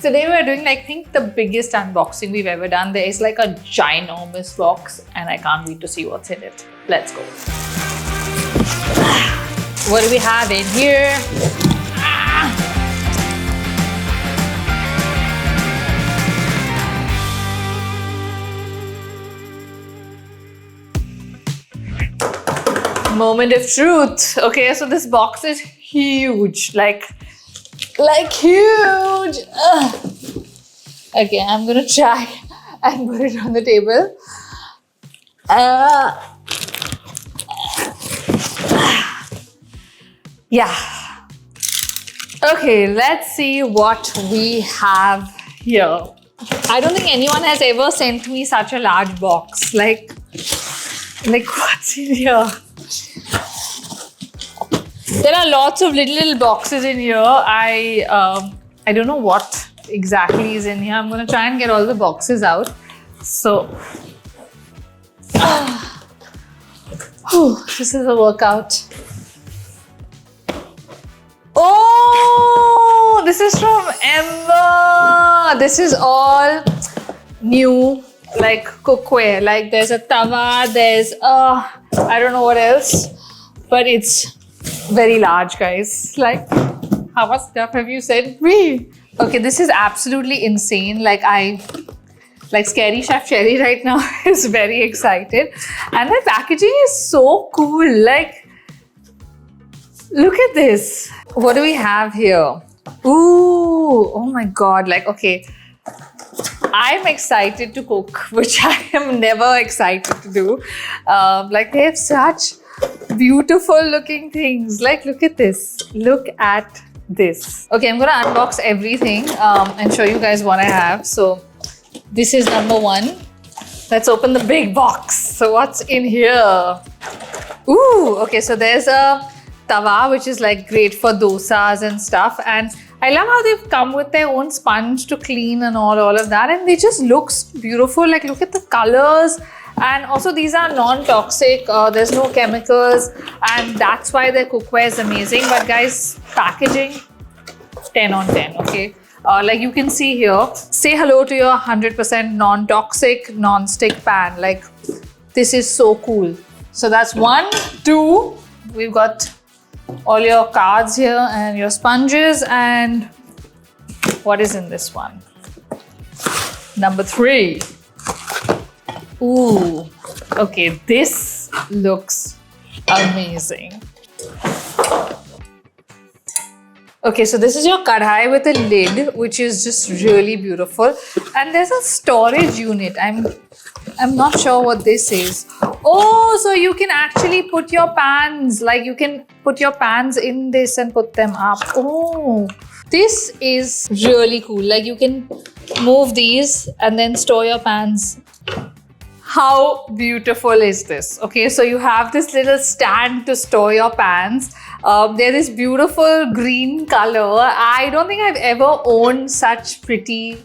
today we're doing like, I think the biggest unboxing we've ever done. There is like a ginormous box and I can't wait to see what's in it. Let's go. What do we have in here? Moment of truth. Okay, so this box is huge, like huge. Okay, I'm gonna try and put it on the table. Yeah. Okay, let's see what we have here. I don't think anyone has ever sent me such a large box. Like what's in here? There are lots of little boxes in here. I don't know what exactly is in here. I'm gonna try and get all the boxes out. So, this is a workout. Oh, this is from Ember. This is all new, like cookware. Like there's a tawa, there's I don't know what else, but it's very large, guys. Like, how much stuff have you sent me? Okay, this is absolutely insane. Like Scary Chef Cherry right now is very excited. And the packaging is so cool. Like, look at this. What do we have here? Ooh, oh my God. Like, okay. I'm excited to cook, which I am never excited to do. Like, they have such beautiful looking things. Like, look at this. Look at this. Okay, I'm gonna unbox everything and show you guys what I have. So this is number one. Let's open the big box. So what's in here? Ooh, okay, so there's a tawa, which is like great for dosas and stuff. And I love how they've come with their own sponge to clean and all of that. And they just looks beautiful. Like, look at the colors. And also these are non-toxic, there's no chemicals, and that's why their cookware is amazing. But guys, packaging, 10 on 10, okay? Like you can see here, say hello to your 100% non-toxic, non-stick pan. Like, this is so cool. So that's 1, 2, we've got all your cards here and your sponges. And what is in this one? Number 3. Ooh, okay, this looks amazing. Okay, so this is your Kadai with a lid, which is just really beautiful. And there's a storage unit. I'm not sure what this is. Oh, so you can actually put your pans, like you can put your pans in this and put them up. Oh, this is really cool. Like you can move these and then store your pans. How beautiful is this? Okay, so you have this little stand to store your pans. They're this beautiful green color. I don't think I've ever owned such pretty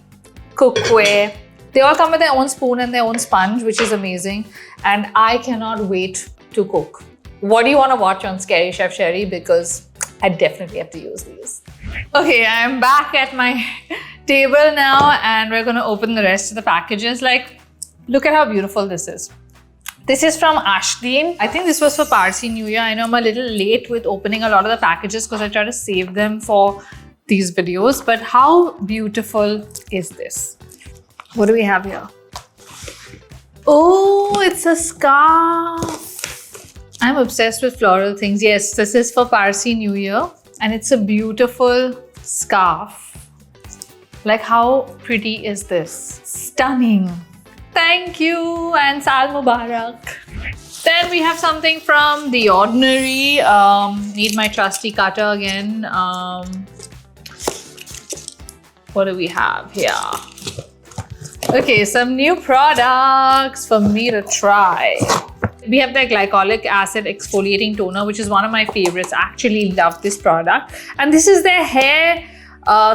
cookware. They all come with their own spoon and their own sponge, which is amazing. And I cannot wait to cook. What do you want to watch on Scary Chef Cherry? Because I definitely have to use these. Okay, I'm back at my table now and we're going to open the rest of the packages. Like, look at how beautiful this is. This is from Ashdeen. I think this was for Parsi New Year. I know I'm a little late with opening a lot of the packages because I try to save them for these videos. But how beautiful is this? What do we have here? Oh, it's a scarf. I'm obsessed with floral things. Yes, this is for Parsi New Year. And it's a beautiful scarf. Like, how pretty is this? Stunning. Thank you and Sal Mubarak. Then we have something from The Ordinary. Need my trusty cutter again. What do we have here? Okay, some new products for me to try. We have the Glycolic Acid Exfoliating Toner, which is one of my favorites. I actually love this product. And this is their hair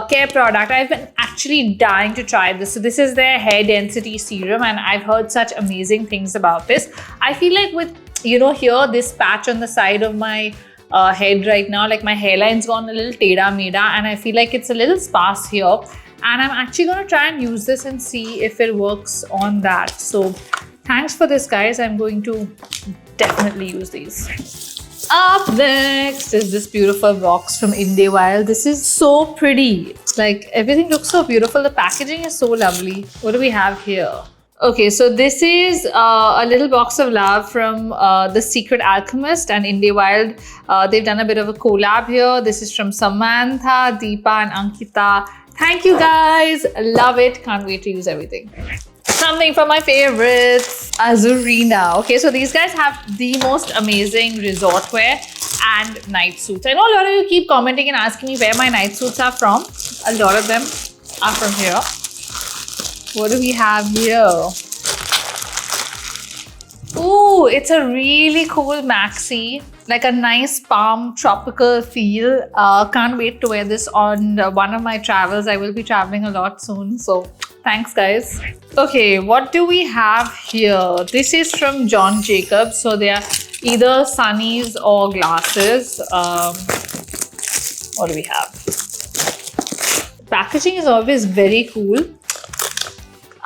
care product. I've been actually dying to try this. So this is their hair density serum and I've heard such amazing things about this. I feel like with, you know, here, this patch on the side of my head right now, like my hairline's gone a little teda meda and I feel like it's a little sparse here. and I'm actually going to try and use this and see if it works on that. So thanks for this, guys. I'm going to definitely use these. Up next is this beautiful box from indē. This is so pretty. Like, everything looks so beautiful. The packaging is so lovely. What do we have here? Okay, so this is a little box of love from The Secret Alchemist and indē. They've done a bit of a collab here. This is from Samantha, Deepa and Ankita. Thank you, guys. Love it. Can't wait to use everything. Something from my favorites, Azurina. Okay, so these guys have the most amazing resort wear and night suits. I know a lot of you keep commenting and asking me where my night suits are from. A lot of them are from here. What do we have here? Ooh, it's a really cool maxi. Like a nice palm tropical feel. Can't wait to wear this on one of my travels. I will be traveling a lot soon. So thanks, guys. Okay, what do we have here? This is from John Jacobs. So they are either sunnies or glasses. What do we have? Packaging is always very cool.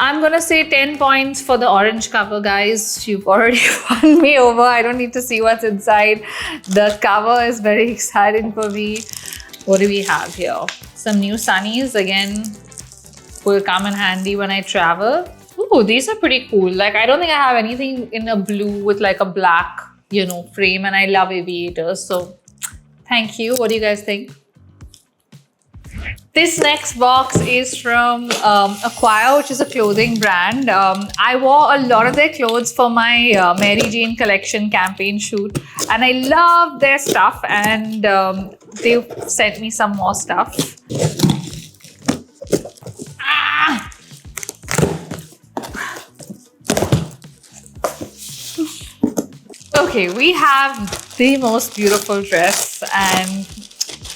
I'm gonna say 10 points for the orange cover, guys. You've already won me over. I don't need to see what's inside. The cover is very exciting for me. What do we have here? Some new sunnies. Again, will come in handy when I travel. Ooh, these are pretty cool. Like, I don't think I have anything in a blue with like a black, you know, frame, and I love aviators. So thank you. What do you guys think? This next box is from Acquire, which is a clothing brand. I wore a lot of their clothes for my Mary Jane collection campaign shoot, and I love their stuff, and they sent me some more stuff. Ah! Okay, we have the most beautiful dress, and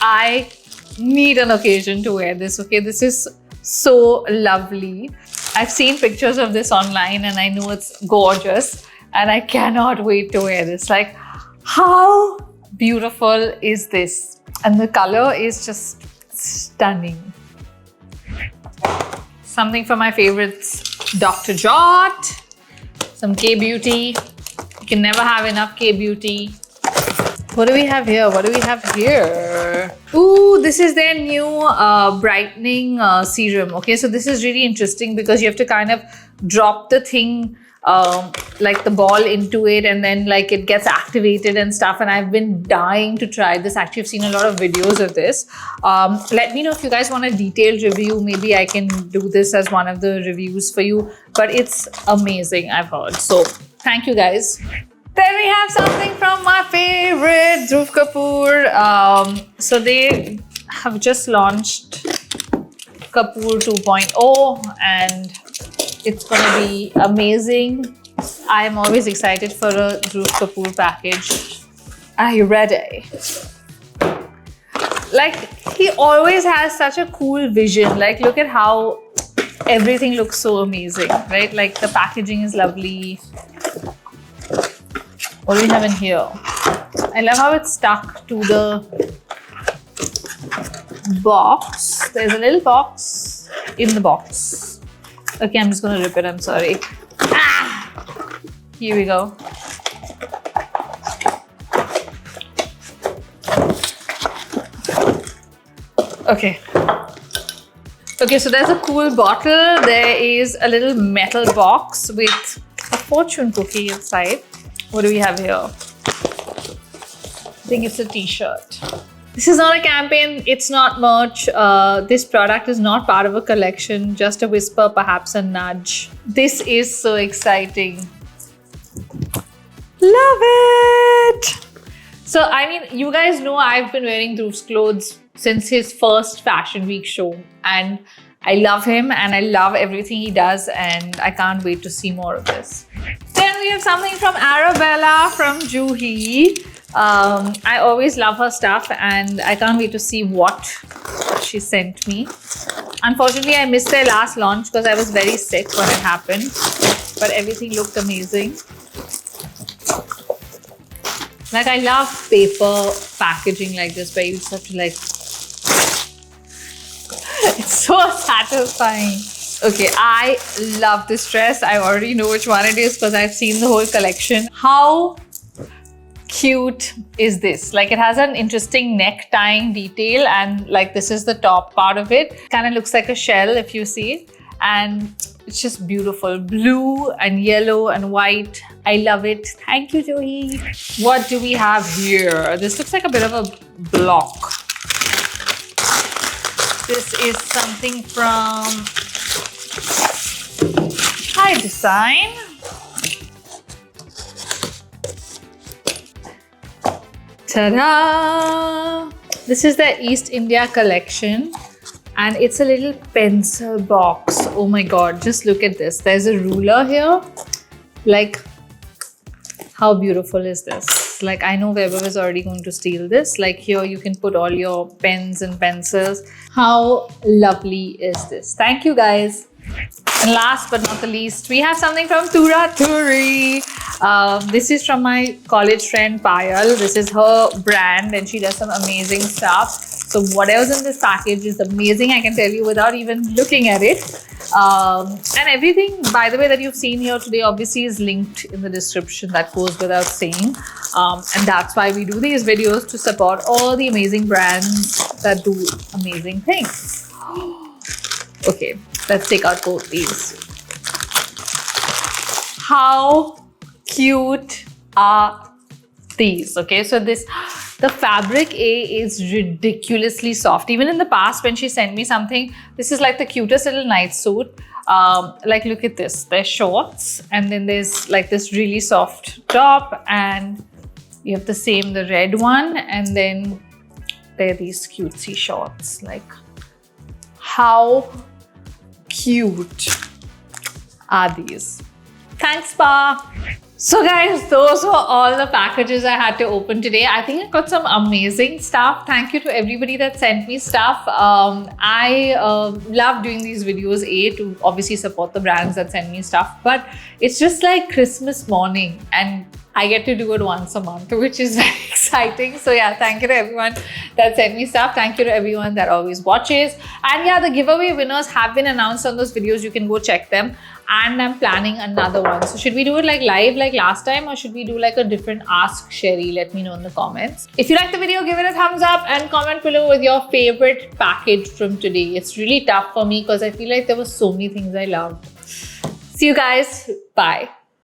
I need an occasion to wear this. Okay, this is so lovely. I've seen pictures of this online and I know it's gorgeous, and I cannot wait to wear this. Like, how beautiful is this? And the color is just stunning. Something from my favorites, Dr.Jart, some K-Beauty. You can never have enough K-Beauty. What do we have here? What do we have here? Ooh, this is their new brightening serum. Okay, so this is really interesting because you have to kind of drop the thing, like the ball into it, and then like it gets activated and stuff. And I've been dying to try this. Actually, I've seen a lot of videos of this. Let me know if you guys want a detailed review. Maybe I can do this as one of the reviews for you. But it's amazing, I've heard. So thank you, guys. Then we have something from my favorite, Dhruv Kapoor. So they have just launched Kapoor 2.0 and it's gonna be amazing. I'm always excited for a Dhruv Kapoor package. Are you ready? Like, he always has such a cool vision. Like, look at how everything looks so amazing, right? Like, the packaging is lovely. What do we have in here? I love how it's stuck to the box. There's a little box in the box. Okay, I'm just gonna rip it, I'm sorry. Ah! Here we go. Okay. Okay, so there's a cool bottle. There is a little metal box with a fortune cookie inside. What do we have here? I think it's a t-shirt. This is not a campaign, it's not merch. This product is not part of a collection, just a whisper, perhaps a nudge. This is so exciting. Love it! So, I mean, you guys know I've been wearing Dhruv's clothes since his first Fashion Week show. And I love him and I love everything he does, and I can't wait to see more of this. Then we have something from Arabellaa from Juhi. I always love her stuff and I can't wait to see what she sent me. Unfortunately, I missed their last launch because I was very sick when it happened, but everything looked amazing. Like, I love paper packaging like this where you just have to like, It's so satisfying. Okay, I love this dress. I already know which one it is because I've seen the whole collection. How cute is this? Like, it has an interesting neck tying detail, and like this is the top part of it. Kind of looks like a shell if you see. And it's just beautiful. Blue and yellow and white. I love it. Thank you, Joey. What do we have here? This looks like a bit of a block. This is something from Hidesign. Ta-da! This is the East India collection. And it's a little pencil box. Oh my god, just look at this. There's a ruler here. Like, how beautiful is this? Like, I know Weber is already going to steal this. Like, here you can put all your pens and pencils. How lovely is this? Thank you, guys. And last but not the least, we have something from Tura Turi. This is from my college friend Payal. This is her brand and she does some amazing stuff. So whatever's in this package is amazing, I can tell you without even looking at it. And everything, by the way, that you've seen here today obviously is linked in the description. That goes without saying. And that's why we do these videos, to support all the amazing brands that do amazing things. Okay, let's take out both these. How cute are these? Okay, so the fabric is ridiculously soft. Even in the past when she sent me something, this is like the cutest little night suit. Like, look at this. There's shorts and then there's like this really soft top, and you have the red one, and then there are these cutesy shorts. Like, how cute are these? Thanks, Pa. So guys, those were all the packages I had to open today. I think I got some amazing stuff. Thank you to everybody that sent me stuff. I love doing these videos, to obviously support the brands that send me stuff, but it's just like Christmas morning and I get to do it once a month, which is very exciting. So yeah, thank you to everyone that sent me stuff. Thank you to everyone that always watches. And yeah, the giveaway winners have been announced on those videos. You can go check them. And I'm planning another one. So should we do it like live like last time, or should we do like a different Ask Sherry? Let me know in the comments. If you like the video, give it a thumbs up and comment below with your favorite package from today. It's really tough for me because I feel like there were so many things I loved. See you guys. Bye.